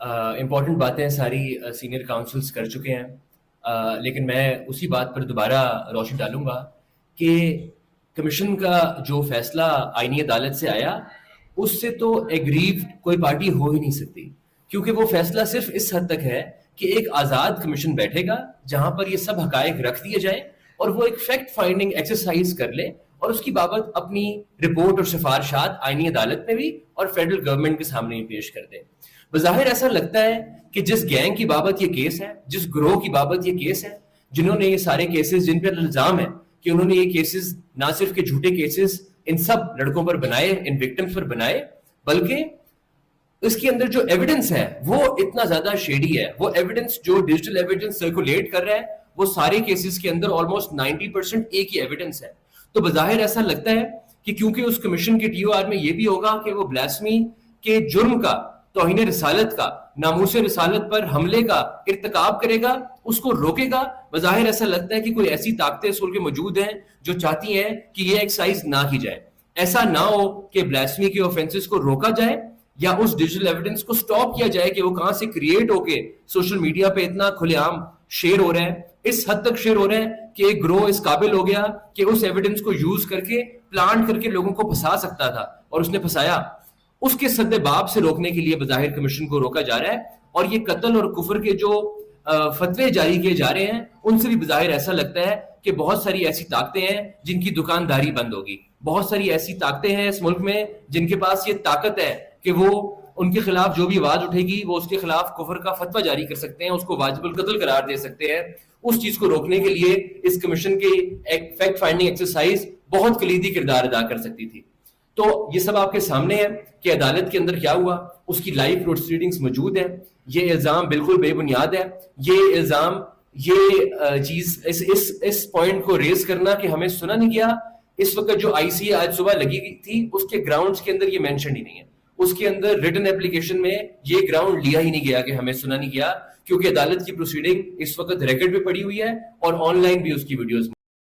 Important باتیں ساری senior councils کر چکے ہیں، لیکن میں اسی بات پر دوبارہ روشنی ڈالوں گا کہ کمیشن کا جو فیصلہ آئینی عدالت سے آیا اس سے تو ایگریوڈ کوئی پارٹی ہو ہی نہیں سکتی، کیونکہ وہ فیصلہ صرف اس حد تک ہے کہ ایک آزاد کمیشن بیٹھے گا جہاں پر یہ سب حقائق رکھ دیے جائیں اور وہ ایک فیکٹ فائنڈنگ ایکسرسائز کر لے اور اس کی بابت اپنی رپورٹ اور سفارشات آئینی عدالت میں بھی اور فیڈرل گورنمنٹ کے سامنے بھی پیش کر دے۔ بظاہر ایسا لگتا ہے کہ جس گینگ کی بابت یہ کیس ہے، جس گروہ کی بابت یہ کیس ہے، جنہوں نے یہ سارے کیسز، جن پر الزام ہے کہ انہوں نے یہ کیسز نہ صرف کہ جھوٹے کیسز ان سب لڑکوں پر بنائے، ان وکٹمز پر بنائے، بلکہ اس کے اندر جو ایویڈنس ہے وہ اتنا زیادہ شیڈی ہے۔ وہ ایویڈنس جو ڈیجیٹل ایویڈنس سرکولیٹ کر رہا ہے وہ سارے کیسز کے اندر آلموسٹ 90% ایک ہی ایویڈنس ہے۔ تو بظاہر ایسا لگتا ہے کہ کیونکہ اس کمیشن کے ٹی او آر میں یہ بھی ہوگا کہ وہ بلاسمی کے جرم کا، توہین رسالت کا، ناموس رسالت پر حملے کا ارتکاب کرے گا، اس کو روکے گا۔ بظاہر ایسا لگتا ہے کہ کوئی ایسی طاقتیں اصول کے موجود ہیں جو چاہتی ہیں کہ یہ ایکسرسائز نہ کی جائے، ایسا نہ ہو کہ بلاسمی کے آفینسز کو روکا جائے یا اس ڈیجیٹل ایویڈنس کو سٹاپ کیا جائے کہ وہ کہاں سے کریٹ ہو کے سوشل میڈیا پہ اتنا کھلے عام شیئر ہو رہا ہے، اس حد تک شیئر ہو رہا ہے کہ ایک گروہ اس قابل ہو گیا کہ اس ایویڈنس کو یوز کر کے پلانٹ کر کے لوگوں کو پھنسا سکتا تھا، اور اس نے پھنسایا۔ اس کے سد باب سے روکنے کے لیے بظاہر کمیشن کو روکا جا رہا ہے، اور یہ قتل اور کفر کے جو فتوے جاری کیے جا رہے ہیں ان سے بھی بظاہر ایسا لگتا ہے کہ بہت ساری ایسی طاقتیں ہیں جن کی دکانداری بند ہوگی، بہت ساری ایسی طاقتیں ہیں اس ملک میں جن کے پاس یہ طاقت ہے کہ وہ ان کے خلاف جو بھی آواز اٹھے گی وہ اس کے خلاف کفر کا فتویٰ جاری کر سکتے ہیں، اس کو واجب القتل قرار دے سکتے ہیں۔ اس چیز کو روکنے کے لیے اس کمیشن کی ایک فیکٹ فائنڈنگ ایکسرسائز بہت کلیدی کردار ادا کر سکتی تھی۔ تو یہ سب آپ کے سامنے ہے کہ عدالت کے اندر کیا ہوا، اس کی لائیو پروسیڈنگز موجود ہیں۔ یہ الزام بالکل بے بنیاد ہے، یہ الزام، یہ چیز اس پوائنٹ کو ریز کرنا کہ ہمیں سنا نہیں گیا، اس وقت جو آئی سی آج صبح لگی تھی اس کے گراؤنڈز کے اندر یہ مینشن ہی نہیں ہے، اس کے اندر ریٹن اپلیکیشن میں یہ گراؤنڈ لیا ہی نہیں گیا کہ ہمیں سنا نہیں گیا، کیونکہ عدالت کی پروسیڈنگ اس وقت ریکارڈ پہ پڑی ہوئی ہے اور آن لائن بھی اس کی ویڈیوز